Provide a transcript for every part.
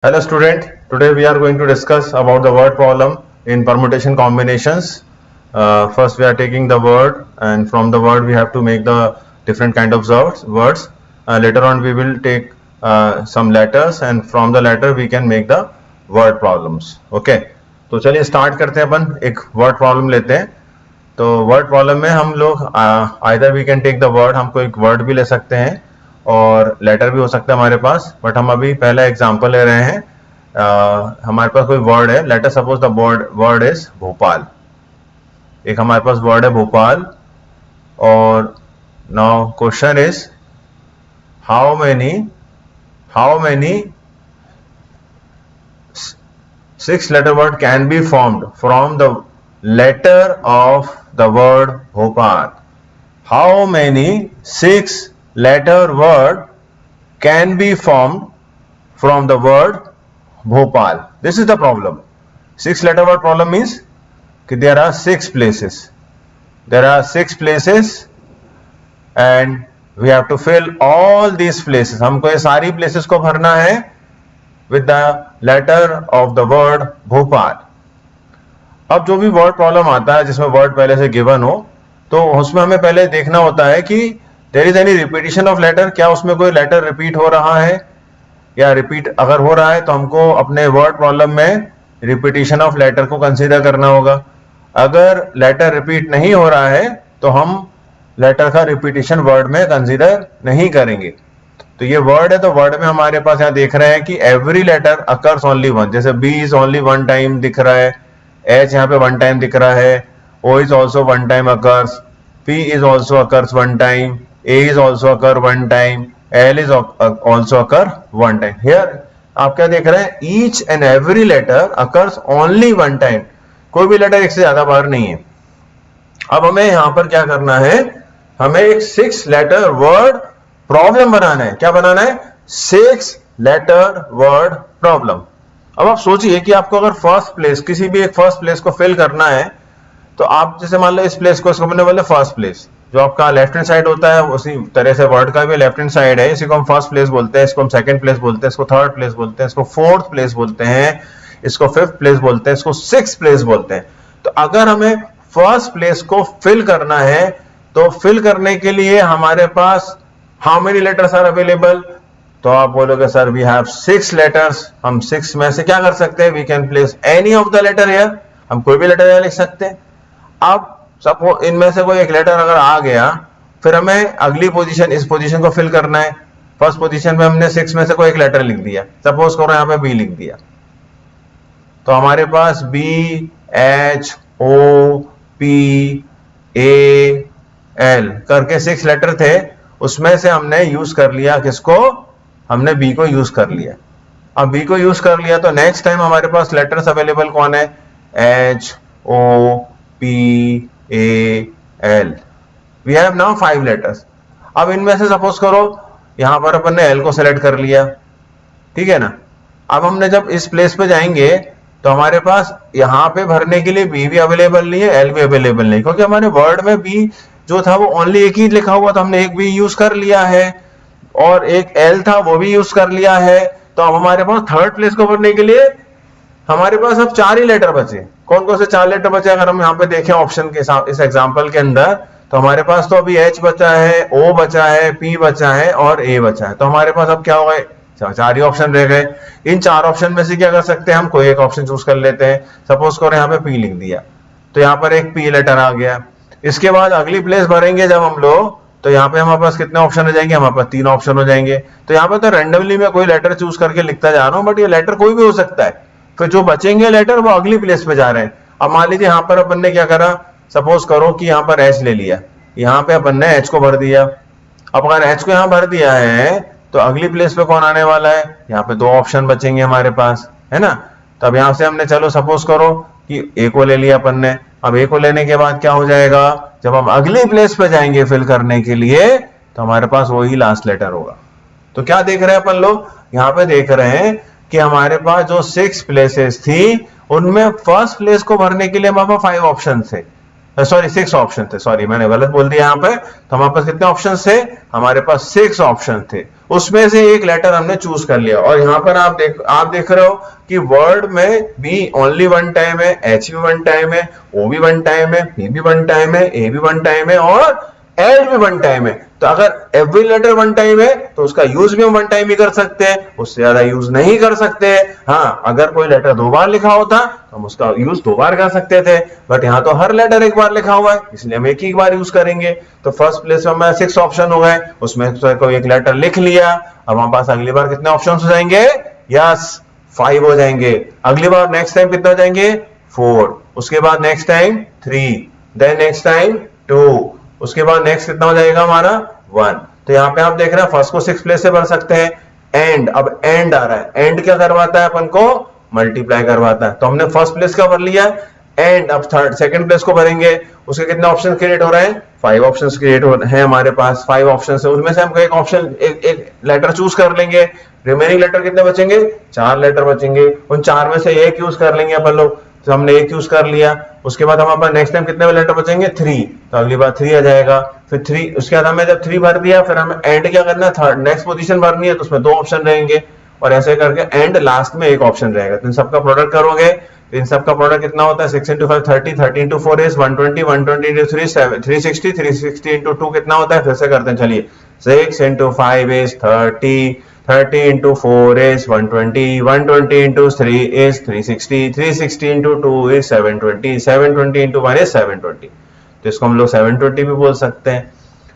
Hello student, today we are going to discuss about the word problem in permutation combinations. First we are taking the word and from the word we have to make the different kind of words. Later on we will take some letters and from the letter we can make the word problems. Okay, तो चलिए start करते हैं अपन एक word problem लेते हैं. तो word problem में हम लोग either we can take the word, हमको एक वर्ड भी ले सकते हैं और लेटर भी हो सकता है हमारे पास, बट हम अभी पहला एग्जांपल ले रहे हैं. हमारे पास कोई वर्ड है, let us suppose the word is Bhopal. एक हमारे पास वर्ड है भोपाल और now question is how many 6 letter word can be formed from the letter of the word Bhopal. How many 6 letter word can be formed from the word Bhopal? This is the problem. 6 letter word problem means that there are 6 places. There are 6 places and we have to fill all these places. हमको ये सारी places को भरना है with the letter of the word Bhopal. अब जो भी word problem आता है जिसमें वर्ड पहले से गिवन हो, तो उसमें हमें पहले देखना होता है कि there is any repetition of letter, क्या उसमें कोई लेटर रिपीट हो रहा है, या रिपीट अगर हो रहा है तो हमको अपने वर्ड प्रॉब्लम में रिपीटिशन ऑफ लेटर को कंसीडर करना होगा. अगर लेटर रिपीट नहीं हो रहा है तो हम लेटर का रिपीटिशन वर्ड में कंसीडर नहीं करेंगे. तो ये वर्ड है, तो वर्ड में हमारे पास यहाँ देख रहे हैं कि every letter occurs only one. जैसे B is only one time दिख रहा है, एच यहाँ पे वन टाइम दिख रहा है, O is also one time occurs, P is also occurs one time, A is also occur one time, L is also occur one time. Here आप क्या देख रहे हैं, each and every letter occurs only one time. कोई भी letter एक से ज्यादा बार नहीं है. अब हमें यहाँ पर क्या करना है, हमें एक 6 लेटर वर्ड प्रॉब्लम बनाना है. क्या बनाना है, 6 लेटर वर्ड प्रॉब्लम. अब आप सोचिए कि आपको अगर फर्स्ट प्लेस, किसी भी एक फर्स्ट प्लेस को फिल करना है, तो आप जैसे मान लो इस प्लेस को, इसको मैंने बोले फर्स्ट प्लेस, जो आपका लेफ्ट हैंड साइड होता है उसी तरह से वर्ड का भी लेफ्ट हैंड साइड है. इसी को हम फर्स्ट प्लेस बोलते हैं, इसको हम सेकंड प्लेस बोलते हैं, इसको थर्ड प्लेस बोलते हैं, इसको फोर्थ प्लेस बोलते हैं, इसको फिफ्थ प्लेस बोलते हैं, इसको सिक्स्थ प्लेस बोलते हैं. तो अगर हमें फर्स्ट प्लेस को फिल करना है तो फिल करने के लिए हमारे पास how many letters are available, तो आप बोलोगे सर वी हैव 6 लेटर्स. हम 6 में से क्या कर सकते हैं, we can place any of the letter here. हम कोई भी लेटर यहाँ लिख सकते हैं. अब सपोज इनमें से कोई एक लेटर अगर आ गया, फिर हमें अगली पोजीशन, इस पोजीशन को फिल करना है. फर्स्ट पोजीशन में हमने 6 में से कोई एक लेटर लिख दिया, सपोज करो यहाँ पे बी लिख दिया, तो हमारे पास B, H, O, P, A, L करके 6 लेटर थे. उसमें से हमने यूज कर लिया किसको, हमने बी को यूज कर लिया. अब बी को यूज कर लिया तो नेक्स्ट टाइम हमारे पास लेटर्स अवेलेबल कौन है, H, O, P, A, L. We have now 5 letters. अब इनमें से सपोज करो यहां पर अपन ने एल को सेलेक्ट कर लिया, ठीक है ना. अब हमने जब इस प्लेस पे जाएंगे तो हमारे पास यहाँ पे भरने के लिए बी भी अवेलेबल नहीं है, एल भी अवेलेबल नहीं, क्योंकि हमारे वर्ड में बी जो था वो ओनली एक ही लिखा हुआ था. हमने एक बी यूज कर लिया है और एक एल था वो भी यूज कर लिया है. तो अब हमारे पास थर्ड प्लेस को भरने के लिए हमारे पास अब 4 ही लेटर बचे. कौन कौन से 4 लेटर बचे, अगर हम यहाँ पे देखें ऑप्शन के साथ इस एग्जांपल के अंदर, तो हमारे पास तो अभी एच बचा है, ओ बचा है, पी बचा है और ए बचा है. तो हमारे पास अब क्या होगा, 4 ही ऑप्शन रह गए. इन 4 ऑप्शन में से क्या कर सकते हैं, हम कोई एक ऑप्शन चूज कर लेते हैं. सपोज करो यहाँ पे पी लिख दिया, तो यहाँ पर एक पी लेटर आ गया. इसके बाद अगली प्लेस भरेंगे जब हम लोग, तो यहाँ पे हमारे पास कितने ऑप्शन हो जाएंगे, हमारे पास 3 ऑप्शन हो जाएंगे. तो यहाँ पे तो रैंडमली मैं कोई लेटर चूज करके लिखता जा रहा हूँ, बट ये लेटर कोई भी हो सकता है. फिर जो बचेंगे लेटर वो अगली प्लेस पे जा रहे हैं. अब मान लीजिए यहाँ पर अपन ने क्या करा, सपोज करो कि यहाँ पर एच ले लिया, यहाँ पे अपन ने एच को भर दिया. अब अगर एच को यहाँ भर दिया है तो अगली प्लेस पे कौन आने वाला है, यहाँ पे 2 ऑप्शन बचेंगे हमारे पास, है ना. तो अब यहाँ से हमने चलो सपोज करो कि ए को ले लिया अपन ने. अब ए को लेने के बाद क्या हो जाएगा, जब हम अगली प्लेस पे जाएंगे फिल करने के लिए तो हमारे पास वही लास्ट लेटर होगा. तो क्या देख रहे हैं अपन लोग, यहाँ पे देख रहे हैं कि हमारे पास जो 6 प्लेसेस थी उनमें फर्स्ट प्लेस को भरने के लिए हमारे पास 5 ऑप्शन थे. सॉरी 6 ऑप्शन थे, सॉरी मैंने गलत बोल दिया यहाँ पे। तो हमारे पास कितने ऑप्शन थे, हमारे पास 6 ऑप्शन थे, उसमें से एक लेटर हमने चूज कर लिया। और यहाँ पर आप देख रहे हो कि वर्ड में बी ओनली वन टाइम है, एच भी वन टाइम है, ओ भी वन टाइम है, पी भी वन टाइम है, ए भी वन टाइम है और एल भी वन टाइम है। तो अगर एवरी लेटर वन टाइम है तो उसका यूज भी हम वन टाइम ही कर सकते हैं, उससे ज्यादा यूज नहीं कर सकते हैं। हाँ, अगर कोई लेटर 2 बार लिखा होता तो हम उसका यूज 2 बार कर सकते थे, बट यहाँ तो हर लेटर 1 बार लिखा हुआ है, इसलिए हम एक ही बार यूज करेंगे। तो फर्स्ट प्लेस में हमारे 6 ऑप्शन हो गए, उसमें से कोई एक लेटर लिख लिया। अब हमारे पास अगली बार कितने ऑप्शन हो जाएंगे, यस 5 हो जाएंगे। अगली बार नेक्स्ट टाइम कितने हो जाएंगे, 4, उसके बाद next time 3, then next time 2, उसके बाद नेक्स्ट कितना हो जाएगा हमारा 1। तो यहाँ पे आप देख रहे हैं फर्स्ट को 6 प्लेस से भर सकते हैं। एंड, अब एंड आ रहा है, एंड क्या करवाता है अपन को, मल्टीप्लाई करवाता है। तो हमने फर्स्ट प्लेस का भर लिया, एंड अब थर्ड सेकंड प्लेस को भरेंगे। उसके कितने ऑप्शन क्रिएट हो रहे हैं, 5 ऑप्शन क्रिएट हो रहे हैं हमारे पास, 5 ऑप्शन है, उसमें से हमको एक ऑप्शन एक लेटर चूज कर लेंगे। रिमेनिंग लेटर कितने बचेंगे, 4 लेटर बचेंगे, उन 4 में से एक यूज कर लेंगे अपन लोग। तो हमने एक यूज कर लिया, उसके बाद हमारे पास नेक्स्ट टाइम कितने लेटर बचेंगे, 3, तो अगली बार 3 आ जाएगा। फिर 3, उसके बाद हमें जब 3 भर दिया, फिर हमें एंड क्या करना है, थर्ड नेक्स्ट पोजीशन भरनी है, तो उसमें 2 ऑप्शन रहेंगे और ऐसे करके एंड लास्ट में एक ऑप्शन रहेगा। तो इन सबका प्रोडक्ट करोगे तो इन सबका प्रोडक्ट कितना होता है, 6 into 5 30, 30 into 4 is 120, 120 into 3 360, 360 into 2 कितना होता है, फिर से करते हैं चलिए। 6 into 5 is 30, 30 into 4 is 120, 120 into 3 is 360, 360 into 2 is 720, 720 into 1 is 720। तो इसको हम लोग 720 भी बोल सकते हैं।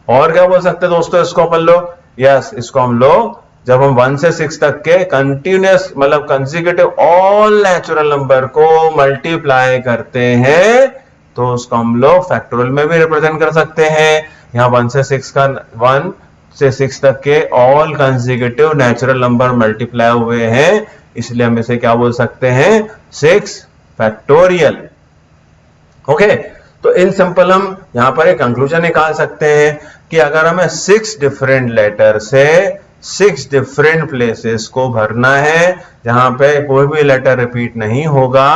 और क्या बोल सकते हैं दोस्तों इसको अपन लोग, यस इसको हम लोग जब हम 1 से 6 तक के कंटिन्यूअस मतलब कंसेक्यूटिव ऑल नेचुरल नंबर को मल्टीप्लाई करते हैं तो उसको हम लोग फैक्टोरियल में भी रिप्रेजेंट कर सकते हैं। यहाँ 1 से 6 तक के all consecutive natural number multiply हुए हैं, इसलिए हम इसे क्या बोल सकते हैं, 6 फैक्टोरियल। ओके, तो इन सिंपल हम यहाँ पर एक कंक्लूजन निकाल सकते हैं कि अगर हमें 6 डिफरेंट लेटर से 6 डिफरेंट प्लेसेस को भरना है जहां पे कोई भी लेटर रिपीट नहीं होगा,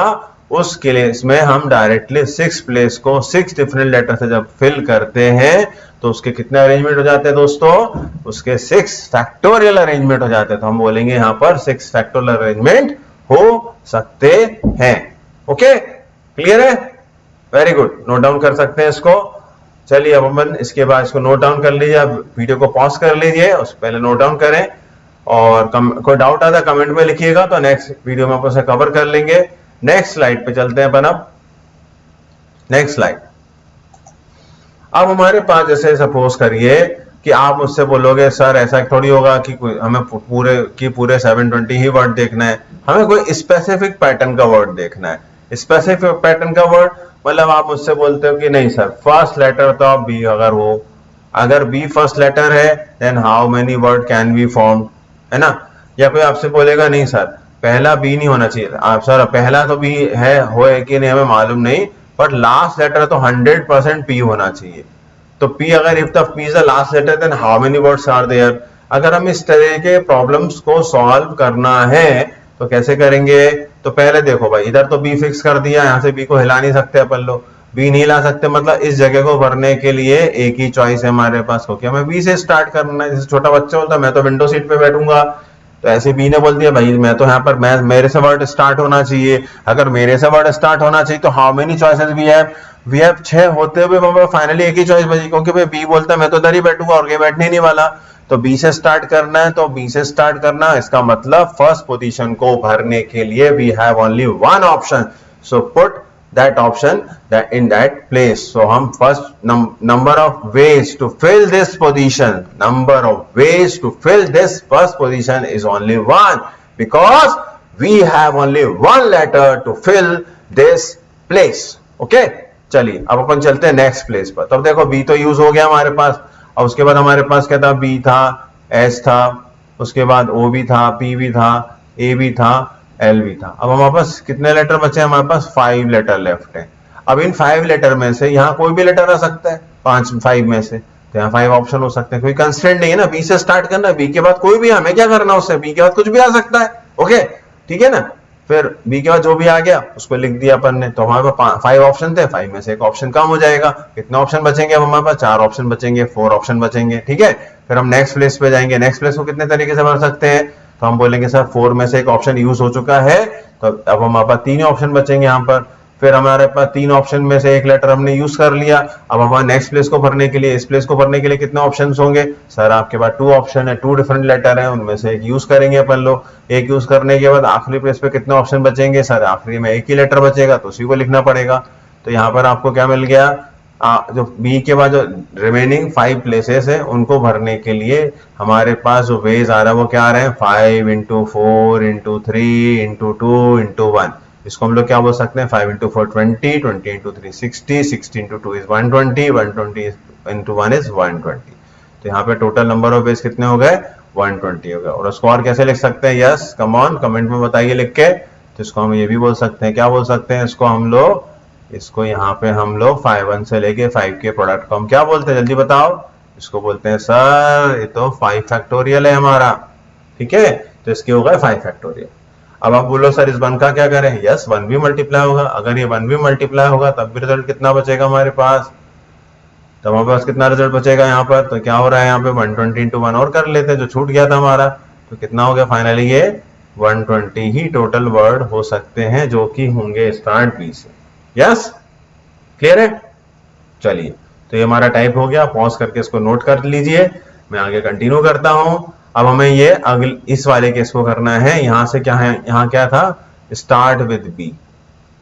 उस केस में हम डायरेक्टली 6 प्लेस को 6 डिफरेंट लेटर से जब फिल करते हैं तो उसके कितने अरेंजमेंट हो जाते हैं दोस्तों, उसके 6 फैक्टोरियल अरेंजमेंट हो जाते हैं। तो हम बोलेंगे यहां पर 6 फैक्टोरियल अरेंजमेंट हो सकते हैं। ओके, क्लियर है, वेरी गुड, नोट डाउन कर सकते हैं इसको। चलिए अब अपन इसके बाद इसको नोट डाउन कर लीजिए, अब वीडियो को पॉज कर लीजिए, उससे पहले नोट डाउन करें और कोई डाउट आता है कमेंट में लिखिएगा, तो नेक्स्ट वीडियो में अपन उसे कवर कर लेंगे। नेक्स्ट स्लाइड पे चलते हैं अपन। अब नेक्स्ट स्लाइड, अब हमारे पास जैसे सपोज करिए कि आप मुझसे बोलोगे सर ऐसा थोड़ी होगा कि हमें पूरे 720 ही वर्ड देखना है, हमें कोई स्पेसिफिक पैटर्न का वर्ड देखना है। स्पेसिफिक पैटर्न का वर्ड मतलब आप मुझसे बोलते हो कि नहीं सर फर्स्ट लेटर तो आप बी अगर हो, अगर बी फर्स्ट लेटर है then how many word can be form, है ना। या कोई आपसे बोलेगा नहीं सर पहला बी नहीं होना चाहिए, आप सर पहला तो बी है होए कि नहीं हमें मालूम नहीं, बट लास्ट लेटर तो 100% पी होना चाहिए। तो पी अगर if the P is the last letter then how many words are there. अगर हम इस तरह के प्रॉब्लम्स को सॉल्व करना है तो कैसे करेंगे, तो पहले देखो भाई इधर तो बी फिक्स कर दिया, यहाँ से बी को हिला नहीं सकते अपन लोग, बी नहीं ला सकते, मतलब इस जगह को भरने के लिए एक ही चॉइस है हमारे पास, क्योंकि हमें बी से स्टार्ट करना है। जैसे छोटा बच्चा होता है मैं तो विंडो सीट पे बैठूंगा, तो ऐसे बी ने बोल दिया भाई मैं तो यहाँ पर मेरे से वर्ड स्टार्ट होना चाहिए। अगर मेरे से वर्ड स्टार्ट होना चाहिए तो how many choices we have 6 होते हुए फाइनली एक ही चॉइस बची, क्योंकि भाई बी बोलता है मैं तो इधर ही बैठूंगा और ये बैठने नहीं वाला, तो बी से स्टार्ट करना है। तो बी से स्टार्ट करना इसका मतलब फर्स्ट पोजीशन को भरने के लिए we have only one option, so put that option that in that place. So हम first number of ways to fill this position, number of ways to fill this first position is only one, because we have only one letter to fill this place. Okay, चलिए अब अपन चलते हैं next place पर। तब देखो B तो use हो गया हमारे पास, और उसके बाद हमारे पास क्या था, बी था, एस था, उसके बाद ओ भी था, पी भी था, ए भी था, एल भी था। अब हमारे पास कितने लेटर बचे हैं, हमारे पास 5 लेटर लेफ्ट है। अब इन 5 लेटर में से यहाँ कोई भी लेटर आ सकता है 5 में से, तो यहाँ 5 ऑप्शन हो सकते हैं, कोई कंस्ट्रेंट नहीं है ना, बी से स्टार्ट करना है, बी के बाद कोई भी, हमें क्या करना उससे, बी के बाद कुछ भी आ सकता है। ओके ठीक है ना, फिर बी के बाद जो भी आ गया उसको लिख दिया अपन ने। तो हमारे पास 5 ऑप्शन थे, 5 में से एक ऑप्शन कम हो जाएगा। कितने ऑप्शन बचेंगे? अब हमारे पास 4 ऑप्शन बचेंगे, 4 ऑप्शन बचेंगे। ठीक है, फिर हम नेक्स्ट प्लेस पे जाएंगे। नेक्स्ट प्लेस को कितने तरीके से भर सकते हैं? तो हम बोलेंगे सर 4 में से एक ऑप्शन यूज हो चुका है, तो अब हमारे पास 3 ऑप्शन बचेंगे यहाँ पर। फिर हमारे पास 3 ऑप्शन में से एक लेटर हमने यूज कर लिया। अब हमारे नेक्स्ट प्लेस को भरने के लिए, इस प्लेस को भरने के लिए कितने ऑप्शन होंगे? सर आपके पास 2 ऑप्शन है, 2 डिफरेंट लेटर है, उनमें से एक यूज करेंगे अपन लोग। एक यूज करने के बाद आखिरी प्लेस पे कितने ऑप्शन बचेंगे? सर आखिरी में एक ही लेटर बचेगा, तो उसी को लिखना पड़ेगा। तो यहाँ पर आपको क्या मिल गया? जो बी के बाद जो रिमेनिंग 5 प्लेसेस है उनको भरने के लिए हमारे पास जो वेज आ रहा है वो क्या आ रहे हैं? 5 इंटू 4 इंटू 3 इंटू 2 इंटू 1। इसको हम लोग क्या बोल सकते हैं? 5 into 4 20, 20 into 3 60, 60 into 2 is 120, 120 into 1 is 120। तो यहाँ पे टोटल नंबर ऑफ वेज कितने हो गए? 120 हो गए। और उसको और कैसे लिख सकते हैं? यस कम ऑन, कमेंट में बताइए लिख के। तो इसको हम ये भी बोल सकते हैं, क्या बोल सकते हैं इसको हम लोग? इसको यहाँ पे हम लोग 5 से लेके 5 के प्रोडक्ट को हम क्या बोलते हैं? जल्दी बताओ। इसको बोलते हैं सर ये तो 5 फैक्टोरियल है हमारा। ठीक है, तो इसके हो गए 5 फैक्टोरियल। अब आप बोलो सर इस 1 का क्या करें? यस 1 भी मल्टीप्लाई होगा। अगर ये 1 भी मल्टीप्लाई होगा तब भी रिजल्ट कितना बचेगा हमारे पास? तो हमारे पास कितना रिजल्ट बचेगा यहाँ पर? तो क्या हो रहा है यहाँ पे? 120 इंटू 1 और कर लेते हैं जो छूट गया था हमारा। तो कितना हो गया फाइनली? ये 120 ही टोटल वर्ड हो सकते हैं जो कि होंगे स्टार्ट बी से। यस क्लियर है? चलिए, तो ये हमारा टाइप हो गया। पॉज करके इसको नोट कर लीजिए, मैं आगे कंटिन्यू करता हूं। अब हमें ये अगले इस वाले केस को करना है। यहां से क्या है? यहां क्या था? Start with B,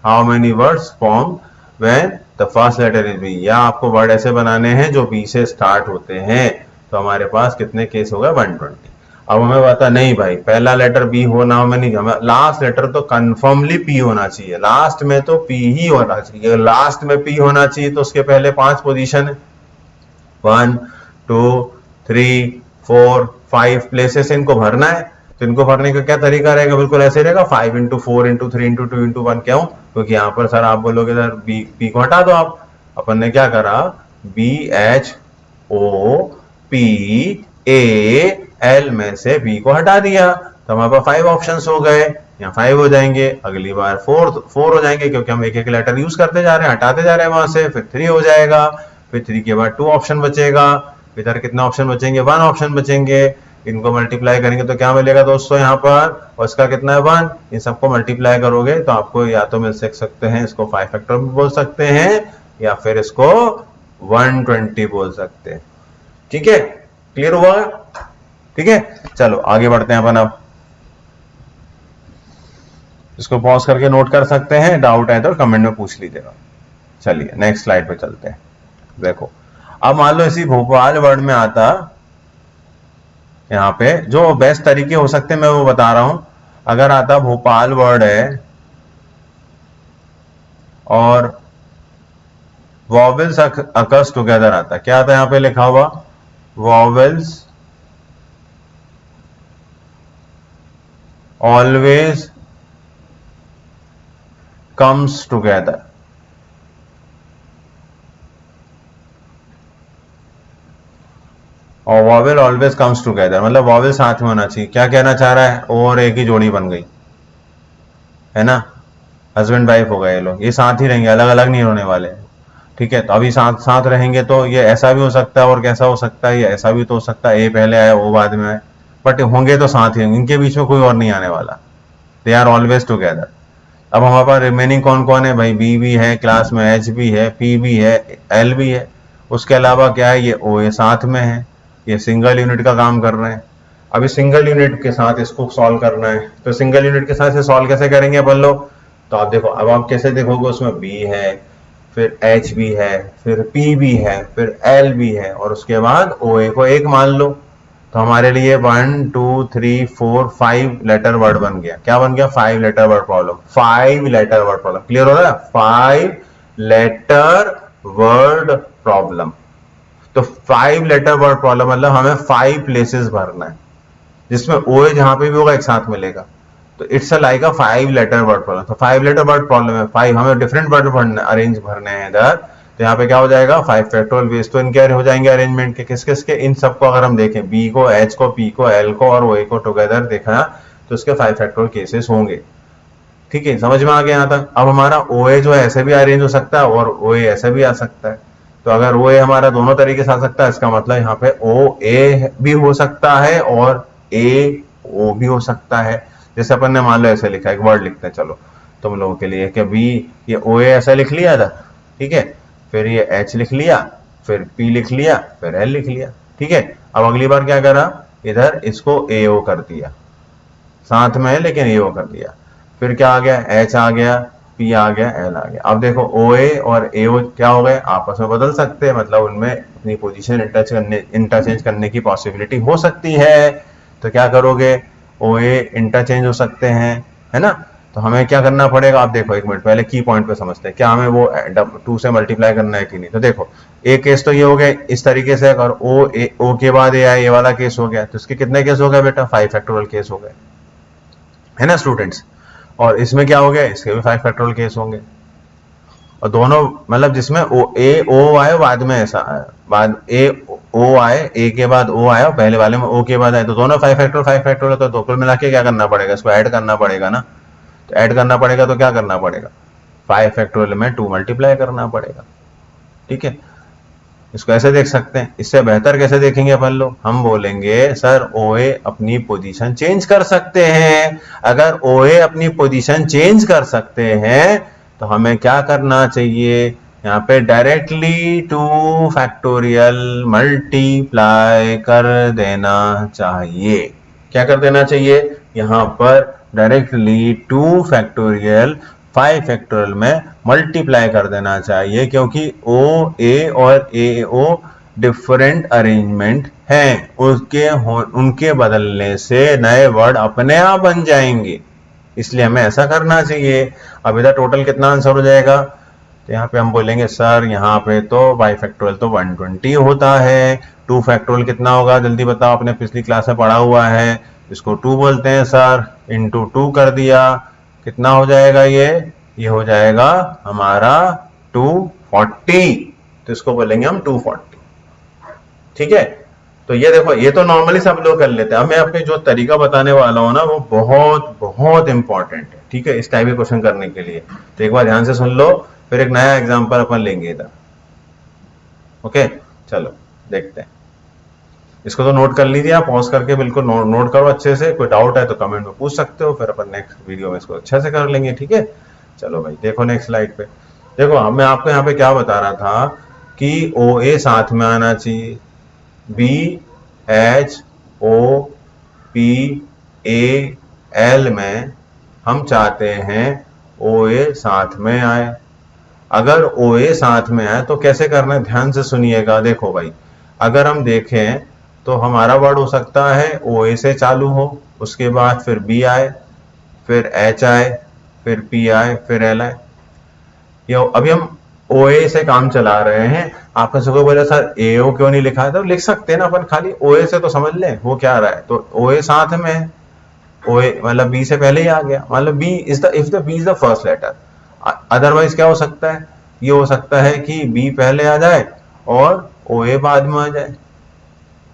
how many words form when the first letter is B. या आपको वर्ड ऐसे बनाने हैं जो बी से स्टार्ट होते हैं। तो हमारे पास कितने केस हो गए? 120। अब हमें बता नहीं भाई पहला लेटर बी होना, हमें नहीं, हमें लास्ट लेटर तो कंफर्मली पी होना चाहिए। लास्ट में तो पी ही होना चाहिए। लास्ट में पी होना चाहिए तो उसके पहले 5 पोजीशन है, 1 2 3 4 5 प्लेसेस इनको भरना है। तो इनको भरने का क्या तरीका रहेगा? बिल्कुल ऐसे रहेगा 5 इंटू 4 इंटू 3 इंटू 2 इंटू 1। क्यों? क्योंकि यहाँ पर सर आप बोलोगे सर बी को हटा दो आप। अपन ने क्या करा? BHOPAL में से बी को हटा दिया, तो हमारे पास 5 ऑप्शंस हो गए। यहाँ 5 हो जाएंगे, अगली बार 4 हो जाएंगे क्योंकि हम एक एक लेटर यूज करते जा रहे हैं, हटाते जा रहे हैं वहां से। फिर 3 हो जाएगा, फिर 3 के बाद 2 ऑप्शन बचेगा। इधर कितना ऑप्शन बचेंगे? 1 ऑप्शन बचेंगे। इनको मल्टीप्लाई करेंगे तो क्या मिलेगा दोस्तों यहाँ पर? और इसका कितना है? 1। इन सबको मल्टीप्लाई करोगे तो आपको या तो मिल सकते हैं, इसको 5 फैक्टर भी बोल सकते हैं या फिर इसको 120 बोल सकते हैं। ठीक है, क्लियर हुआ? ठीक है, चलो आगे बढ़ते हैं अपन। अब इसको पॉज करके नोट कर सकते हैं, डाउट है तो कमेंट में पूछ लीजिएगा। चलिए नेक्स्ट स्लाइड पे चलते हैं। देखो अब मान लो इसी भोपाल वर्ड में आता, यहाँ पे जो बेस्ट तरीके हो सकते हैं मैं वो बता रहा हूं। अगर आता भोपाल वर्ड है और वॉवेल्स अकर्स टुगेदर आता, क्या आता है यहाँ पे लिखा हुआ? Vowels always comes together. और वॉवेल ऑलवेज कम्स टुगेदर मतलब वॉवेल साथ में होना चाहिए। क्या कहना चाह रहा है? और एक ही जोड़ी बन गई है ना, हस्बैंड वाइफ हो गए ये लोग, ये साथ ही रहेंगे, अलग अलग नहीं होने वाले। ठीक है, तो अभी साथ साथ रहेंगे तो ये ऐसा भी हो सकता है और कैसा हो सकता है, ये ऐसा भी तो हो सकता है ए पहले आए वो बाद में आए, बट होंगे तो साथ ही होंगे, इनके बीच में कोई और नहीं आने वाला। They are always together. अब हमारे पास रिमेनिंग कौन कौन है भाई? बी भी है क्लास में, एच भी है, पी भी है, एल भी है। उसके अलावा क्या है? ये ओ ए साथ में है, ये सिंगल यूनिट का काम कर रहे हैं। अभी सिंगल यूनिट के साथ इसको सॉल्व करना है, तो सिंगल यूनिट के साथ से सॉल्व कैसे करेंगे अपन लोग? तो आप देखो, अब आप कैसे देखोगे? उसमें बी है, फिर एच भी है, फिर पी भी है, फिर एल भी है, और उसके बाद ओ ए को एक मान लो। तो हमारे लिए 1 2 3 4 5 लेटर वर्ड बन गया। क्या बन गया? 5 letter word problem. 5 letter word problem clear हो रहा है? 5 लेटर वर्ड प्रॉब्लम। तो 5 लेटर वर्ड प्रॉब्लम मतलब हमें 5 प्लेसेस भरना है, जिसमें ओ ए जहां पे भी होगा एक साथ मिलेगा। तो it's like a 5 letter word problem. तो 5 लेटर वर्ड प्रॉब्लम है, 5 हमें डिफरेंट वर्ड अरेंज भरने हैं इधर। तो यहाँ पे क्या हो जाएगा? 5 फैक्टोरियल वेज तो इनके हो जाएंगे अरेंजमेंट के, किस किस के? इन सबको अगर हम देखें, बी को, एच को, पी को, एल को और ओ ए को टुगेदर देखा तो इसके 5 फैक्टोरियल केसेस होंगे। ठीक है, समझ में आ गया यहाँ तक। अब हमारा OA जो है ऐसे भी अरेंज हो सकता है और OA ऐसे भी आ सकता है। तो अगर OA हमारा दोनों तरीके से आ सकता है, इसका मतलब यहाँ पे OA भी हो सकता है और AO भी हो सकता है। जैसे अपन ने मान लो ऐसे लिखा, एक वर्ड लिखते हैं चलो तुम लोगों के लिए कि बी, ये OA ऐसा लिख लिया था, ठीक है, फिर ये H लिख लिया, फिर P लिख लिया, फिर L लिख लिया, ठीक है। अब अगली बार क्या करा, इधर इसको AO कर दिया, साथ में है लेकिन AO कर दिया, फिर क्या आ गया, H आ गया, P आ गया, L आ गया। अब देखो OA और AO क्या हो गए, आपस में बदल सकते हैं, मतलब उनमें अपनी पोजीशन इंटरचेंज करने की पॉसिबिलिटी हो सकती है। तो क्या करोगे, OA इंटरचेंज हो सकते हैं, है ना। तो हमें क्या करना पड़ेगा, आप देखो एक मिनट पहले की पॉइंट पे समझते हैं, क्या हमें वो 2 से मल्टीप्लाई करना है कि नहीं। तो देखो एक केस तो ये हो गया इस तरीके से, अगर O के बाद A आए, ये वाला केस हो गया, तो इसके कितने केस हो गए बेटा, 5 फैक्टोरियल केस हो गए, है ना स्टूडेंट्स। और इसमें क्या हो गया, इसके भी 5 फैक्टोरियल केस होंगे। और दोनों मतलब जिसमें O आए बाद में, ऐसा आया बाद O आए, A के बाद O आया, पहले वाले में O के बाद आए, तो दोनों 5 फैक्टोरियल तो कुल मिला के क्या करना पड़ेगा, इसको ऐड करना पड़ेगा ना। तो ऐड करना पड़ेगा तो क्या करना पड़ेगा, 5 फैक्टोरियल में 2 मल्टीप्लाई करना पड़ेगा, ठीक है। इसको ऐसे देख सकते हैं, इससे बेहतर कैसे देखेंगे अपन लोग, हम बोलेंगे सर OA अपनी पोजीशन चेंज कर सकते हैं। अगर OA अपनी पोजीशन चेंज कर सकते हैं तो हमें क्या करना चाहिए, यहाँ पे डायरेक्टली 2 फैक्टोरियल मल्टीप्लाई कर देना चाहिए। क्या कर देना चाहिए, यहाँ पर डायरेक्टली 2 फैक्टोरियल 5 फैक्टोरियल में मल्टीप्लाई कर देना चाहिए, क्योंकि OA और AO डिफरेंट अरेंजमेंट हैं, उनके बदलने से नए वर्ड अपने आप बन जाएंगे, इसलिए हमें ऐसा करना चाहिए। अब इधर टोटल कितना आंसर हो जाएगा, तो यहाँ पे हम बोलेंगे सर यहाँ पे तो बाई फैक्टोरियल तो 120 होता है, 2 फैक्टोरियल कितना होगा जल्दी बताओ, आपने पिछली क्लास में पढ़ा हुआ है, इसको 2 बोलते हैं सर, इंटू 2 कर दिया, कितना हो जाएगा ये हो जाएगा हमारा 240, तो इसको बोलेंगे हम 240, ठीक है। तो ये देखो, ये तो नॉर्मली सब लोग कर लेते हैं, अब मैं अपने जो तरीका बताने वाला हूँ ना वो बहुत बहुत इंपॉर्टेंट है, ठीक है, इस टाइप के क्वेश्चन करने के लिए। तो एक बार ध्यान से सुन लो, फिर एक नया एग्जांपल अपन लेंगे इधर, ओके। चलो देखते हैं, इसको तो नोट कर लीजिए आप, पॉज करके बिल्कुल नोट करो अच्छे से, कोई डाउट है तो कमेंट में पूछ सकते हो, फिर अपन नेक्स्ट वीडियो में इसको अच्छे से कर लेंगे, ठीक है। चलो भाई देखो नेक्स्ट स्लाइड पे, देखो मैं आपको यहाँ पे क्या बता रहा था कि OA साथ में आना चाहिए, BHOPAL में हम चाहते हैं OA साथ में आए। अगर OA साथ में आए तो कैसे करना है, ध्यान से सुनिएगा। देखो भाई, अगर हम देखें तो हमारा वर्ड हो सकता है OA से चालू हो, उसके बाद फिर B आए, फिर H आए, फिर P आए, फिर L आए। ये अभी हम OA से काम चला रहे हैं, आपने सबको बोला सर AO क्यों नहीं लिखा है, तो लिख सकते हैं ना अपन, खाली OA से तो समझ लें वो क्या रहा है। तो OA साथ में है, OA मतलब B से पहले ही आ गया, मतलब B is the, if the B is the first letter. Otherwise क्या हो सकता है, ये हो सकता है कि B पहले आ जाए और OA बाद में आ जाए।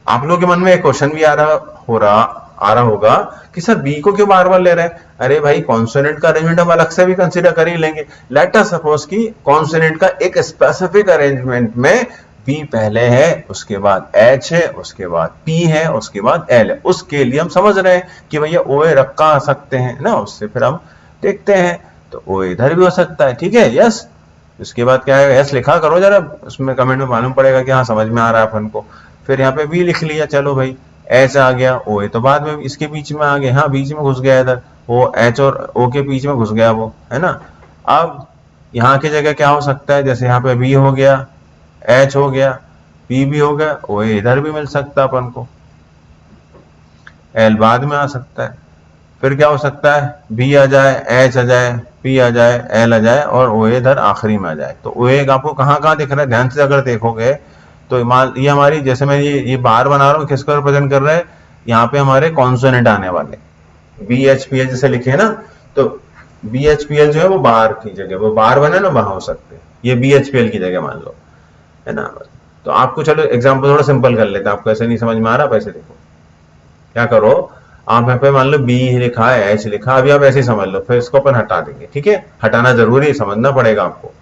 आप लोगों के मन में एक क्वेश्चन भी आ रहा होगा कि सर बी को क्यों बार बार ले रहे हैं। अरे भाई, कॉन्सोनेंट का अरेंजमेंट हम अलग से भी कंसीडर कर ही लेंगे। लेट अस सपोज कि कॉन्सोनेंट का एक स्पेसिफिक अरेंजमेंट में बी पहले है, उसके बाद एच है, उसके बाद पी है, उसके बाद एल है, उसके लिए हम समझ रहे हैं कि भैया ओए रखा सकते हैं ना, उससे फिर हम देखते हैं तो ओ इधर भी हो सकता है, ठीक है, यस। उसके बाद क्या है, यस लिखा करो जरा, उसमें कमेंट में मालूम पड़ेगा कि हाँ समझ में आ रहा है अपन को। फिर यहाँ पे बी लिख लिया, चलो भाई एच आ गया, ओ ए तो बाद में इसके बीच में आ गया, हाँ बीच में घुस गया इधर, वो एच और ओ के बीच में घुस गया वो, है ना। अब यहाँ की जगह क्या हो सकता है, जैसे यहाँ पे बी हो गया, एच हो गया, पी भी हो गया, ओ ए इधर भी मिल सकता है अपन को, एल बाद में आ सकता है। फिर क्या हो सकता है, बी आ जाए, एच आ जाए, पी आ जाए, एल आ जाए और ओ ए इधर आखिरी में आ जाए। तो ओ ए आपको कहाँ कहाँ दिख रहा है, ध्यान से अगर देखोगे तो ये हमारी, जैसे मैं ये बार बना रहा हूँ, किसको रिप्रेजेंट कर रहा है, यहाँ पे हमारे कॉन्सोनेंट आने वाले, बी एच पी एल जैसे लिखे है ना, तो बी एच पी एल जो है वो बार की जगह, वो बार बने ना वहां हो सकते हैं, ये बी एच पी एल की जगह मान लो, है ना। तो आपको चलो एग्जाम्पल थोड़ा सिंपल कर लेते हैं, आपको ऐसे नहीं समझ में आ रहा, वैसे देखो क्या करो, आप यहाँ पे मान लो बी लिखा है, एच लिखा, अभी आप ऐसे ही समझ लो, फिर इसको अपन हटा देंगे, ठीक है, हटाना जरूरी है, समझना पड़ेगा आपको।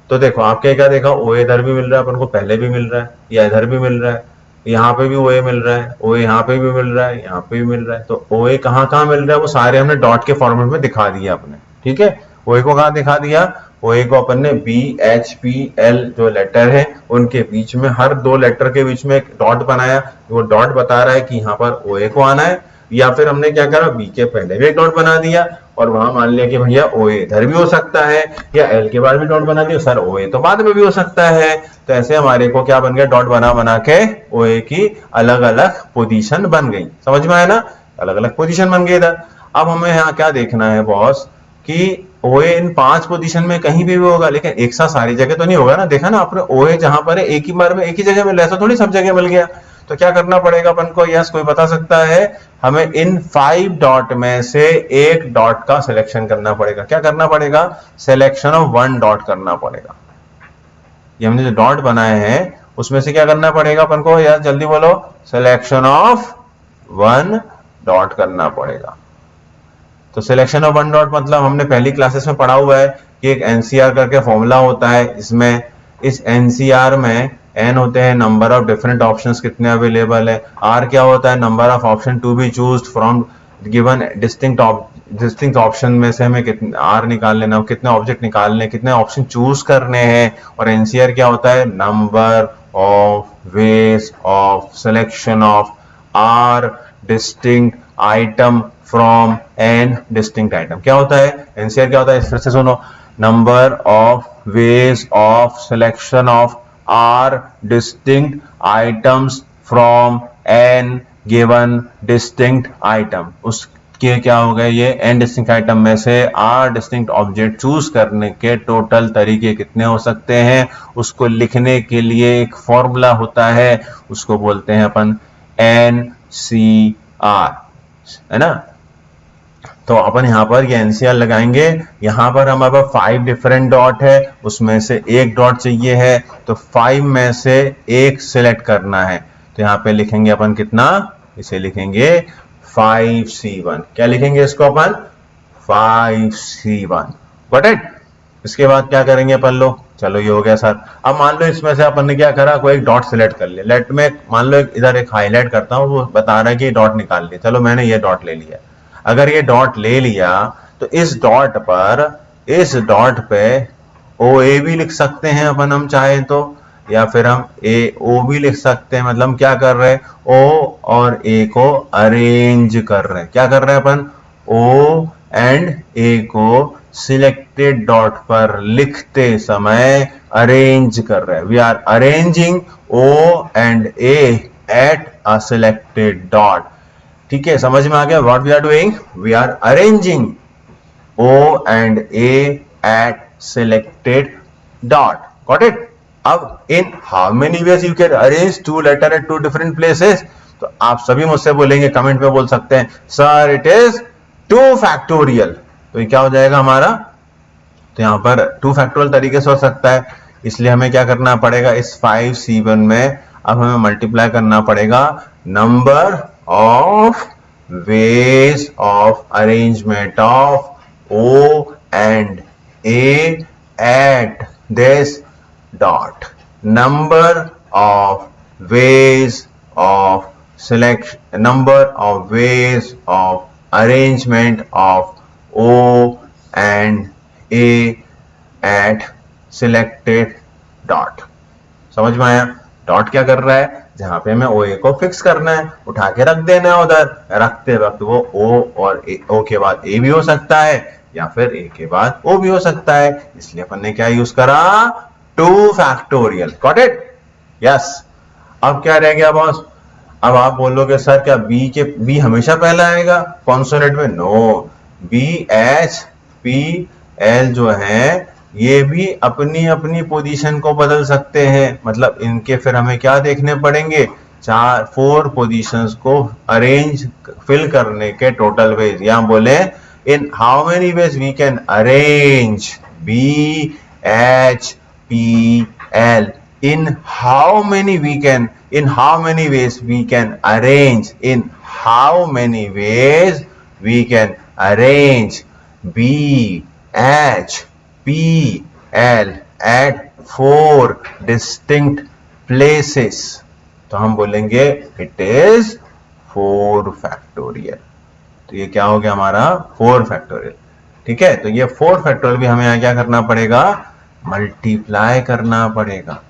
तो देखो आपके क्या देखा, ओ इधर भी मिल रहा है अपन को, पहले भी मिल रहा है, या इधर भी मिल रहा है, यहाँ पे भी ओ ए मिल रहा है, ओ यहाँ पे भी मिल रहा है, यहाँ पे भी मिल रहा है। तो ओ ए कहाँ कहाँ मिल रहा है वो सारे हमने डॉट के फॉर्मेट में दिखा दिया अपने, ठीक है। ओ ए को कहाँ दिखा दिया, ओ ए को अपन ने बी एच पी एल जो लेटर है उनके बीच में, हर दो लेटर के बीच में एक डॉट बनाया, वो डॉट बता रहा है कि यहाँ पर ओ ए को आना है। या फिर हमने क्या करा, बी के पहले भी एक डॉट बना दिया और वहां मान लिया कि भैया ओ ए इधर भी हो सकता है, या एल के बाद भी डॉट बना दिया, सर ओ ए तो बाद में भी हो सकता है। तो ऐसे हमारे को क्या बन गया, डॉट बना बना के ओ ए की अलग अलग पोजीशन बन गई, समझ में आया ना, अलग अलग पोजीशन बन गई इधर। अब हमें यहाँ क्या देखना है बॉस, कि ओ ए इन 5 पोजीशन में कहीं भी होगा, लेकिन एक साथ सारी जगह तो नहीं होगा ना। देखा ना आपने, ओ ए जहां पर है एक ही बार में एक ही जगह मिल रहा है, ऐसा थोड़ी सब जगह मिल गया। तो क्या करना पड़ेगा अपन को, यस कोई बता सकता है, हमें इन 5 डॉट में से एक डॉट का सिलेक्शन करना पड़ेगा। क्या करना पड़ेगा, सिलेक्शन ऑफ 1 डॉट करना पड़ेगा। ये हमने जो डॉट बनाए हैं उसमें से क्या करना पड़ेगा अपन को, यार जल्दी बोलो, सिलेक्शन ऑफ 1 डॉट करना पड़ेगा। तो सिलेक्शन ऑफ 1 डॉट मतलब हमने पहली क्लासेस में पढ़ा हुआ है कि एक एनसीआर करके फॉर्मूला होता है। इसमें इस एनसीआर में एन होते हैं नंबर ऑफ डिफरेंट ऑप्शंस कितने अवेलेबल है, आर क्या होता है number of option to be choose from given distinct option में से हमें कितने आर निकाल लेना, कितने ऑब्जेक्ट निकालने, कितने ऑप्शन चूज करने हैं। और एनसीआर क्या होता है, number of ways of selection of r distinct item from n distinct item. क्या होता है एनसीआर, क्या होता है फिर से सुनो, number of ways of selection of r distinct items from n given distinct item. उसके क्या हो गए, ये एन डिस्टिंक्ट आइटम में से आर डिस्टिंक्ट ऑब्जेक्ट चूज करने के टोटल तरीके कितने हो सकते हैं, उसको लिखने के लिए एक फॉर्मूला होता है, उसको बोलते हैं अपन एन सी आर, है ना। तो अपन यहाँ पर ये एनसीआर लगाएंगे, यहाँ पर हमारे पास 5 डिफरेंट डॉट है, उसमें से एक डॉट चाहिए है, तो 5 में से एक सिलेक्ट करना है। तो यहाँ पे लिखेंगे अपन कितना, इसे लिखेंगे 5C1। क्या लिखेंगे इसको अपन, 5C1, गॉट इट। इसके बाद क्या करेंगे अपन लोग, चलो ये हो गया सर। अब मान लो इसमें से अपन ने क्या करा, कोई एक डॉट सिलेक्ट कर लिया, लेट में मान लो इधर एक हाईलाइट करता हूँ, वो बता रहा है कि डॉट निकाल लिया, चलो मैंने ये डॉट ले लिया। अगर ये डॉट ले लिया तो इस डॉट पे ओ ए भी लिख सकते हैं अपन हम चाहे तो, या फिर हम ए ओ भी लिख सकते हैं। मतलब हम क्या कर रहे हैं, ओ और ए को अरेंज कर रहे हैं। क्या कर रहे हैं अपन, ओ एंड ए को सिलेक्टेड डॉट पर लिखते समय अरेंज कर रहे हैं। We are arranging O and A at a selected dot. ठीक है, समझ में आ गया, what we are doing, we are arranging O and A at selected dot, got it. अब in how many ways you can arrange 2 letter at 2 different places. तो आप सभी मुझसे बोलेंगे, कमेंट में बोल सकते हैं, सर इट इज 2 फैक्टोरियल। तो ये क्या हो जाएगा हमारा, तो यहां पर 2 फैक्टोरियल तरीके से हो सकता है। इसलिए हमें क्या करना पड़ेगा, इस 5C1 में अब हमें मल्टीप्लाई करना पड़ेगा number of ways of arrangement of O and A at this dot. Number of ways of selection, number of ways of arrangement of O and A at selected dot. समझ में आया, dot क्या कर रहा है, जहां पे हमें ओ ए को फिक्स करना है, उठा के रख देना है उधर, रखते वक्त वो ओ और ओ के बाद ए भी हो सकता है, या फिर ए के बाद ओ भी हो सकता है। इसलिए अपन ने क्या यूज करा, 2 फैक्टोरियल, गॉट इट, यस। अब क्या रह गया बॉस, अब आप बोलोगे सर क्या बी हमेशा पहला आएगा कॉन्सोनेंट में, no, B H P L जो है ये भी अपनी अपनी पोजीशन को बदल सकते हैं। मतलब इनके फिर हमें क्या देखने पड़ेंगे, 4 पोजीशंस को अरेंज फिल करने के टोटल वेज, या बोले in how many ways we can arrange B H P L in how many ways we can arrange, in how many ways we can arrange B, H, P, L at 4 distinct places. तो हम बोलेंगे it is 4 factorial. तो ये क्या हो गया हमारा 4 factorial. ठीक है, तो ये 4 फैक्टोरियल भी हमें यहाँ क्या करना पड़ेगा, मल्टीप्लाई करना पड़ेगा.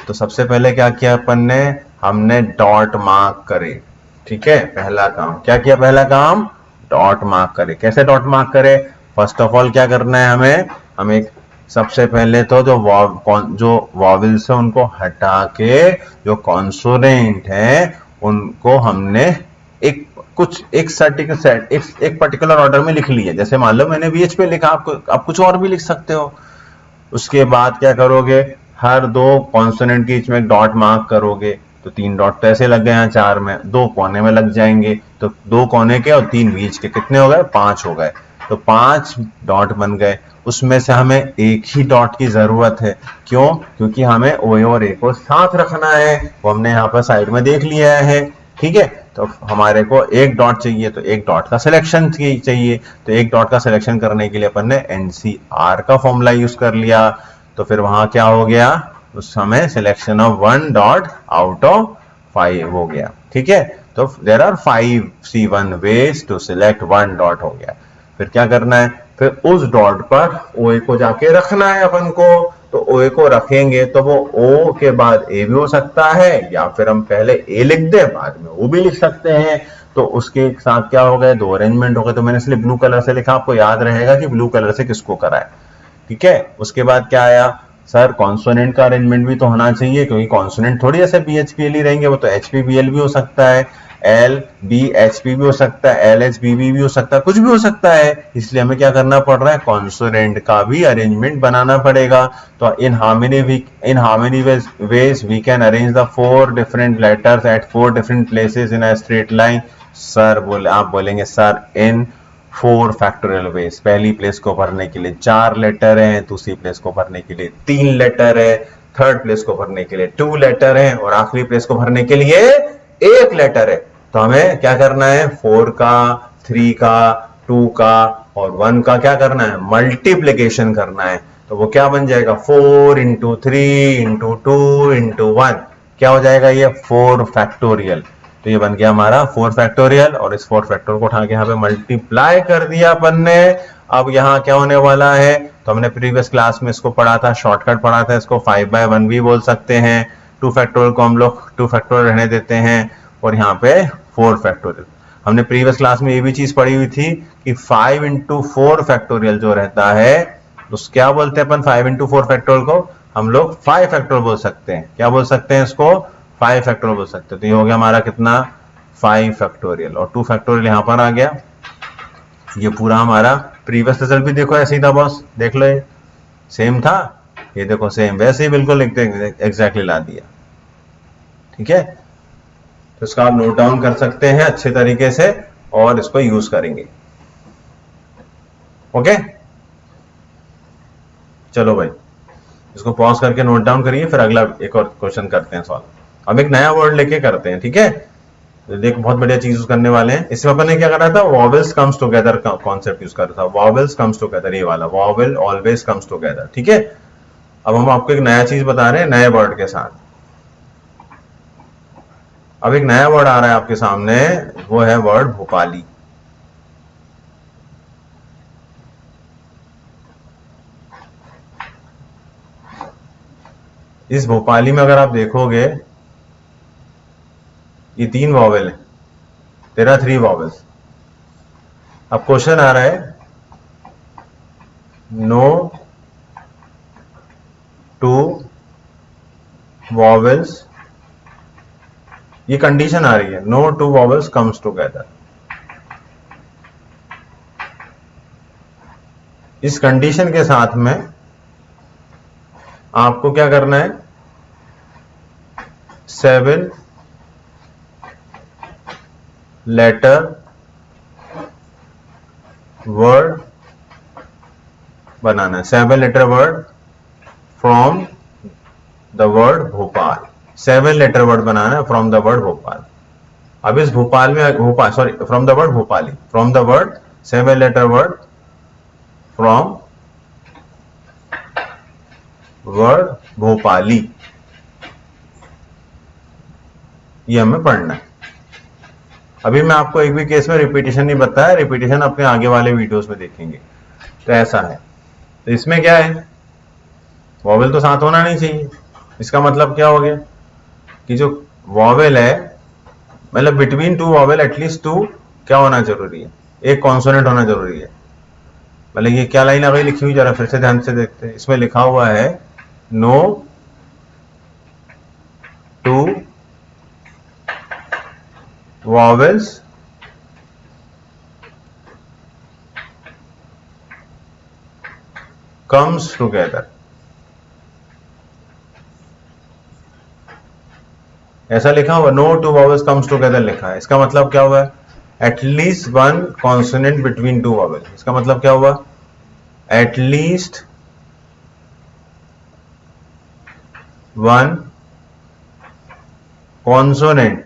तो सबसे पहले क्या किया अपन ने, हमने डॉट मार्क करे. ठीक है, पहला काम क्या किया, पहला काम डॉट मार्क करे. कैसे डॉट मार्क करे, फर्स्ट ऑफ ऑल क्या करना है हमें सबसे पहले तो जो वॉवेल्स है उनको हटा के जो कॉन्सोनेंट है उनको हमने एक पर्टिकुलर ऑर्डर में लिख लिया. जैसे मान लो मैंने VH पे लिखा, आप कुछ और भी लिख सकते हो. उसके बाद क्या करोगे, हर 2 कॉन्सोनेंट के बीच में एक डॉट मार्क करोगे. तो 3 डॉट तो ऐसे लग गए यहाँ 4 में, 2 कोने में लग जाएंगे. तो 2 कोने के और 3 बीच के कितने हो गए, 5 हो गए. तो 5 डॉट बन गए. उसमें से हमें एक ही डॉट की जरूरत है. क्यों, क्योंकि हमें O और A को साथ रखना है. वो हमने यहाँ पर साइड में देख लिया है. ठीक है, तो हमारे को एक डॉट चाहिए, तो एक डॉट का सिलेक्शन चाहिए. तो एक डॉट का सिलेक्शन करने के लिए अपन ने NCR का फॉर्मूला यूज कर लिया. तो फिर वहां क्या हो गया, उस समय selection of 1 dot out of 5 हो गया. ठीक है, तो there are 5 C1 ways to select 1 dot हो गया. फिर क्या करना है, फिर उस डॉट पर OA को जाके रखना है अपन को. तो OA को रखेंगे तो वो O के बाद A भी हो सकता है, या फिर हम पहले A लिख दे बाद में O भी लिख सकते हैं. तो उसके साथ क्या हो गए, 2 अरेंजमेंट हो गए. तो मैंने इसलिए ब्लू कलर से लिखा, आपको याद रहेगा कि ब्लू कलर से किसको करा है. ठीक है, उसके बाद क्या आया, सर कॉन्सोनेंट का अरेंजमेंट भी तो होना चाहिए, क्योंकि कॉन्सोनेंट थोड़ी ऐसे BHPL ही रहेंगे, वो तो HPBL भी हो सकता है, LBHP भी हो सकता है, LHBB भी हो सकता है, कुछ भी हो सकता है. इसलिए हमें क्या करना पड़ रहा है, कॉन्सोनेंट का भी अरेंजमेंट बनाना पड़ेगा. तो in how many ways we can arrange the 4 different letters at 4 different places in a straight line. Sir आप बोलेंगे सर इन 4 फैक्टोरियल वेज. पहली प्लेस को भरने के लिए 4 लेटर है, दूसरी प्लेस को भरने के लिए 3 लेटर है, थर्ड प्लेस को भरने के लिए 2 लेटर है, और आखिरी प्लेस को भरने के लिए 1 लेटर है. तो हमें क्या करना है, 4 का, 3 का, 2 का और 1 का क्या करना है, मल्टीप्लीकेशन करना है. तो वो क्या बन जाएगा, 4 इंटू 3 इंटू 2 इंटू 1, क्या हो जाएगा ये 4 फैक्टोरियल. तो ये बन गया हमारा 4 फैक्टोरियल. और इस 4 फैक्टोरियल को उठा के यहाँ पे मल्टीप्लाई कर दिया अपन ने. अब यहाँ क्या होने वाला है, तो हमने प्रीवियस क्लास में इसको पढ़ा था, शॉर्टकट पढ़ा था, इसको 5/1 भी बोल सकते हैं. 2 फैक्टोरियल को हम लोग 2 फैक्टोरियल रहने देते हैं, और यहाँ पे 4 फैक्टोरियल. हमने प्रीवियस क्लास में ये भी चीज पढ़ी हुई थी कि 5 इंटू 4 फैक्टोरियल जो रहता है, उस क्या बोलते हैं अपन, 5 इंटू 4 फैक्टोरियल को हम लोग 5 फैक्टोरियल बोल सकते हैं. क्या बोल सकते हैं इसको, 5 फैक्टोरियल बोल सकते हैं. तो ये हो गया हमारा कितना, 5 फैक्टोरियल. और 2 फैक्टोरियल यहां पर आ गया. ये पूरा हमारा प्रीवियस रिजल्ट भी देखो ऐसे ही था बॉस, देख लो ये सेम था. ये देखो सेम वैसे ही बिल्कुल एग्जैक्टली ला दिया. ठीक है, तो इसका आप नोट डाउन कर सकते हैं अच्छे तरीके से और इसको यूज करेंगे. ओके, चलो भाई इसको पॉज करके नोट डाउन करिए, फिर अगला एक और क्वेश्चन करते हैं सॉल्व. अब एक नया वर्ड लेके करते हैं. ठीक है, देख बहुत बढ़िया चीज यूज करने वाले हैं. इसमें अपन ने क्या करा था, vowels comes together concept use करा था. वॉवेल्स कम्स टुगेदर, ये वाला वॉवेल ऑलवेज कम्स टुगेदर. ठीक है, अब हम आपको एक नया चीज बता रहे हैं नए वर्ड के साथ. अब एक नया वर्ड आ रहा है आपके सामने, वो है वर्ड भोपाली. इस भोपाली में अगर आप देखोगे, ये 3 वॉवेल है, there are 3 वॉवेल्स. अब क्वेश्चन आ रहा है, नो 2 वॉवेल्स, ये कंडीशन आ रही है, नो 2 वॉवेल्स कम्स टुगेदर. इस कंडीशन के साथ में आपको क्या करना है, 7 लेटर वर्ड बनाना है. 7 letter word from the word Bhopal. 7 letter word बनाना है फ्रॉम द वर्ड भोपाल। अब इस भोपाल में Bhopal sorry from the word Bhopali, from the word 7 letter word from word Bhopali, ये हमें पढ़ना है। अभी मैं आपको एक भी केस में रिपीटेशन नहीं बताया, रिपीटेशन अपने आगे वाले वीडियोस में देखेंगे। तो ऐसा है, तो इसमें क्या है, वॉवेल तो साथ होना नहीं चाहिए। इसका मतलब क्या हो गया कि जो वॉवेल है, मतलब between two vowel at least to क्या होना जरूरी है, एक कॉन्सोनेंट होना जरूरी है। मतलब ये क्या लाइन आ गई लिखी हुई, जरा फिर से ध्यान से देखते हैं। इसमें लिखा हुआ है no two vowels comes together, ऐसा लिखा हुआ, no two vowels comes together लिखा है। इसका मतलब क्या हुआ, at least one consonant between two vowel। इसका मतलब क्या हुआ, at least one consonant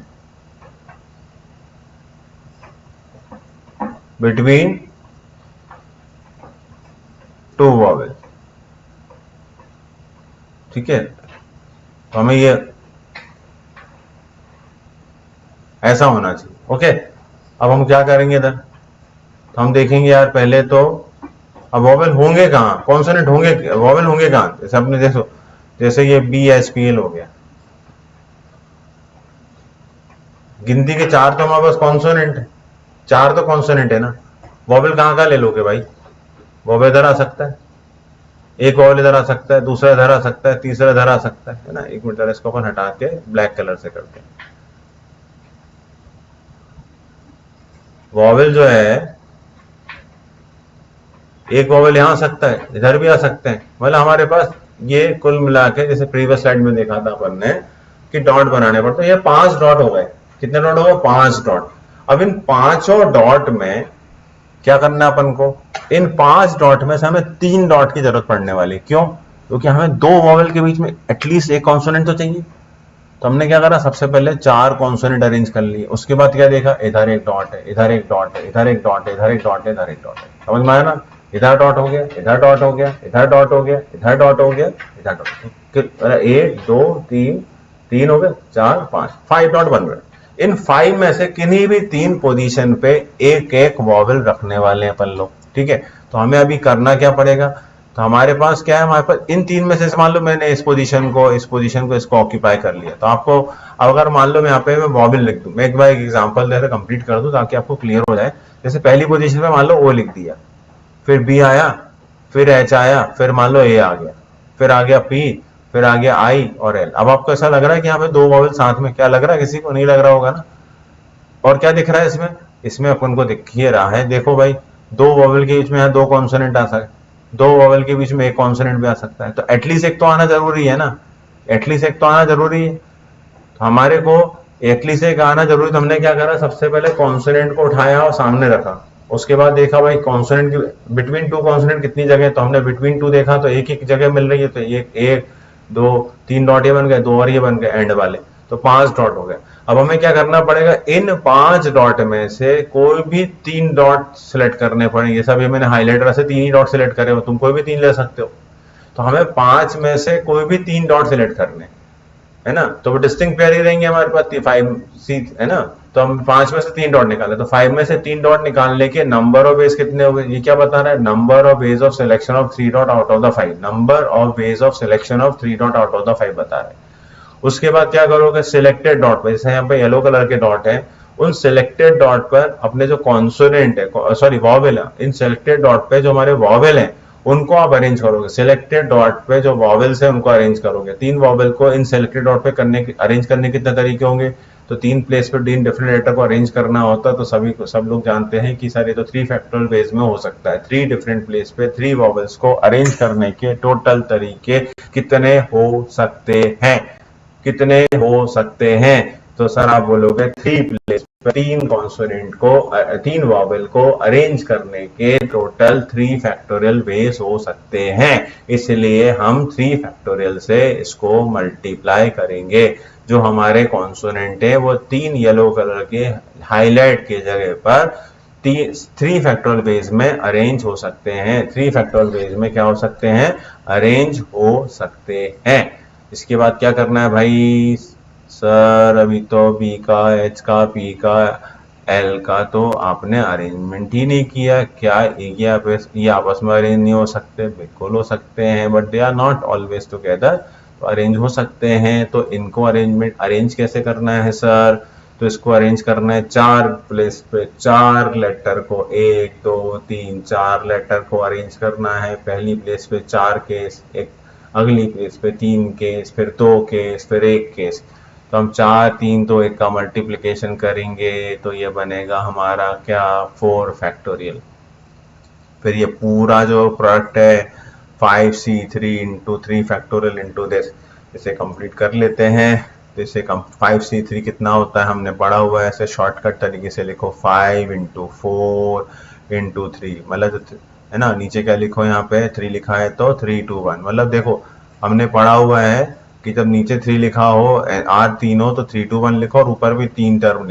between two vowel। ठीक है, तो हमें ये ऐसा होना चाहिए। ओके, अब हम क्या करेंगे इधर, तो हम देखेंगे यार पहले तो अब वॉवेल होंगे कहाँ, कॉन्सोनेंट होंगे, वॉवेल होंगे कहाँ। जैसे आपने देखो, जैसे ये BSPL हो गया, गिनती के 4 तो हमारे पास कॉन्सोनेंट है, 4 तो कॉन्सोनेंट है ना। वॉवेल कहाँ ले लोगे भाई, वॉवेल इधर आ सकता है, एक वॉवेल इधर आ सकता है, दूसरा इधर आ सकता है, तीसरा इधर आ सकता है ना। एक मिनट, इसको अपन हटा के ब्लैक कलर से करते हैं। वॉवेल जो है, एक वॉवेल यहां आ सकता है, इधर भी आ सकते हैं। मतलब हमारे पास ये कुल मिला के, जैसे प्रीवियस स्लाइड में देखा था अपन ने कि डॉट बनाने पड़ते, ये 5 डॉट हो गए। कितने डॉट हो गए, 5 डॉट। अब इन 5 डॉट में क्या करना है अपन को, इन 5 डॉट में से हमें 3 डॉट की जरूरत पड़ने वाली। क्यों, क्योंकि हमें 2 वॉवेल के बीच में एटलीस्ट एक कॉन्सोनेंट तो चाहिए। तो हमने क्या करा, सबसे पहले 4 कॉन्सोनेंट अरेंज कर लिए। उसके बाद क्या देखा, इधर एक डॉट है, इधर एक डॉट है, इधर एक डॉट है, इधर एक डॉट है, इधर एक डॉट है। समझ में आया ना, इधर डॉट हो गया, इधर डॉट हो गया, इधर डॉट हो गया, इधर डॉट हो गया, इधर डॉट। 1 2 3 3 हो गए, 4 5 5 डॉट बन गए। इन 5 में से किन्हीं भी 3 पोजीशन पे एक एक वॉवेल रखने वाले हैं अपन लोग। ठीक है, तो हमें अभी करना क्या पड़ेगा, तो हमारे पास क्या है, हमारे पास इन 3 में से मान लो मैंने इस पोजीशन को इसको ऑक्यूपाई कर लिया। तो आपको अगर मान लो मैं यहाँ पे मैं वॉवेल लिख दूं, मैं एक बार एक एग्जांपल दे कंप्लीट कर दूं ताकि आपको क्लियर हो जाए। जैसे पहली पोजीशन पे मान लो O लिख दिया, फिर B आया, फिर H आया, फिर मान लो A आ गया, फिर आ गया P, फिर आ गया I और L। अब आपको ऐसा लग रहा है कि यहाँ पे 2 वॉवेल साथ में, क्या लग रहा है, किसी को नहीं लग रहा होगा ना। और क्या दिख रहा है इसमें, इसमें अपन को दिख ही रहा है, देखो भाई 2 वॉवेल के बीच में यहाँ 2 कॉन्सोनेंट आ सकते हैं, 2 वॉवेल के बीच में एक कॉन्सोनेंट भी आ सकता है। तो एटलीस्ट एक तो आना जरूरी है ना, एटलीस्ट एक तो आना जरूरी है। तो हमारे को एटलीस्ट एक आना जरूरी, तो हमने क्या करा, सबसे पहले कॉन्सोनेंट को उठाया और सामने रखा। उसके बाद देखा भाई कॉन्सोनेंट की बिटवीन 2 कॉन्सोनेंट कितनी जगह, तो हमने बिटवीन 2 देखा तो एक ही जगह मिल रही है। तो एक 1 2 3 डॉट ये बन गए, 2 और ये बन गए एंड वाले, तो 5 डॉट हो गए। अब हमें क्या करना पड़ेगा, इन 5 डॉट में से कोई भी 3 डॉट सिलेक्ट करने पड़ेंगे। सब ये मैंने हाईलाइटर से 3 ही डॉट सिलेक्ट करे हो, तुम कोई भी 3 ले सकते हो। तो हमें 5 में से कोई भी 3 डॉट सिलेक्ट करने, है ना। तो वो डिस्टिंक्ट पेयर ही रहेंगे हमारे पास 5 सी, है ना। तो हम 5 में से 3 डॉट निकाले, तो 5 में से 3 डॉट निकालने के नंबर ऑफ वेज कितने हो गए, ये क्या बता रहा है, number of ways of selection of 3 dot out of the 5, number of ways of selection of 3 dot out of the 5 बता रहा है। उसके बाद क्या करोगे, सिलेक्टेड डॉट पर, जैसे यहाँ पे येलो कलर के डॉट है, उन सिलेक्टेड डॉट पर अपने जो कॉन्सोनेंट है, सॉरी वॉवेल है, इन सिलेक्टेड डॉट पे जो हमारे वॉवेल है उनको आप अरेंज करोगे। सिलेक्टेड डॉट पे जो वॉवेल्स है उनको अरेंज करोगे। 3 वॉवेल को इन सिलेक्टेड डॉट पे अरेंज करने के कितने तरीके होंगे, तो 3 प्लेस पे 3 डिफरेंट लेटर को अरेंज करना होता है। तो सब लोग जानते हैं कि सर ये तो 3 फैक्टोरियल वेज में हो सकता है। 3 डिफरेंट प्लेस पे 3 वॉवेल्स को अरेंज करने के टोटल तरीके कितने हो सकते हैं, कितने हो सकते हैं। तो सर आप बोलोगे 3 प्लेस पे 3 कॉन्सोनेंट को 3 वॉवेल को अरेंज करने के टोटल 3 फैक्टोरियल वेज हो सकते हैं, इसलिए हम 3 फैक्टोरियल से इसको मल्टीप्लाई करेंगे। जो हमारे कॉन्सोनेंट है वो 3 येलो कलर के हाईलाइट की जगह पर 3 फैक्टोरियल वेज में अरेंज हो सकते हैं। 3 फैक्टोरियल वेज में क्या हो सकते हैं? अरेंज हो सकते हैं। इसके बाद क्या करना है भाई? सर अभी तो बी का, एच का, पी का, एल का तो आपने अरेंजमेंट ही नहीं किया। क्या ये आपस में अरेंज नहीं हो सकते? बिल्कुल हो सकते हैं, but they are not always together. तो अरेंज हो सकते हैं, तो इनको अरेंज कैसे करना है सर? तो इसको अरेंज करना है 4 प्लेस पे 4 लेटर को, 1 2 3 4 लेटर को अरेंज करना है। पहली प्लेस पे 4 केस, एक अगली प्लेस पे 3 केस, फिर 2 केस, फिर 1 केस। तो हम 4 3 तो 1 का मल्टीप्लिकेशन करेंगे तो ये बनेगा हमारा क्या? 4 फैक्टोरियल। फिर ये पूरा जो प्रोडक्ट है 5c3 into 3 factorial into this, इसे कंप्लीट कर लेते हैं। तो इसे 5c3 कितना होता है हमने पढ़ा हुआ है, ऐसे शॉर्टकट तरीके से लिखो 5 इंटू 4 इंटू 3, मतलब है ना, नीचे क्या लिखो, यहाँ पे 3 लिखा है तो 3 2 1, मतलब देखो हमने पढ़ा हुआ है कि जब नीचे 3 लिखा हो आर 3 हो तो 3 2 1 लिखो, और ऊपर भी 3 टर्म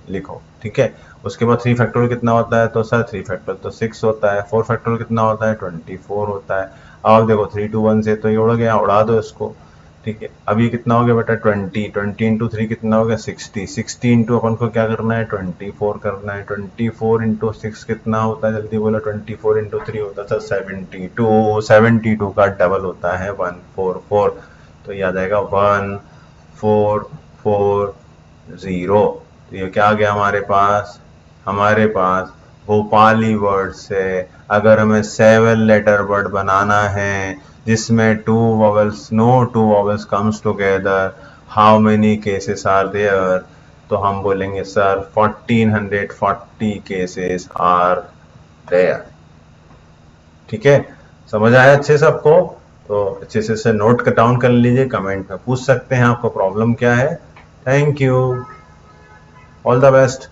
लिखो, ठीक है। उसके बाद 3 फैक्टोरियल कितना होता है? तो सर 3 फैक्टोरियल तो 6 होता है। 4 फैक्टोरियल कितना होता है? 24 होता है। अब देखो 3 2 1 से तो ये उड़ गया, उड़ा दो इसको, ठीक है। अब ये कितना हो गया बेटा? 20 इंटू 3 कितना हो गया? 60 इंटू अपन को क्या करना है? 24 करना है। 24 इंटू 6 कितना होता है? जल्दी बोलो। 24 इंटू 3 होता है 72 का डबल होता है 144, तो याद आएगा 1440। तो ये क्या आ गया हमारे पास? हमारे पास भोपाली वर्ड से अगर हमें 7 लेटर वर्ड बनाना है जिसमें 2 vowels, no 2 vowels comes together, how many cases are there? तो हम बोलेंगे सर 1440 cases are there। ठीक है, समझ आया अच्छे से आपको? तो अच्छे से नोट डाउन कर लीजिए, कमेंट में पूछ सकते हैं आपको प्रॉब्लम क्या है। Thank you, all the best.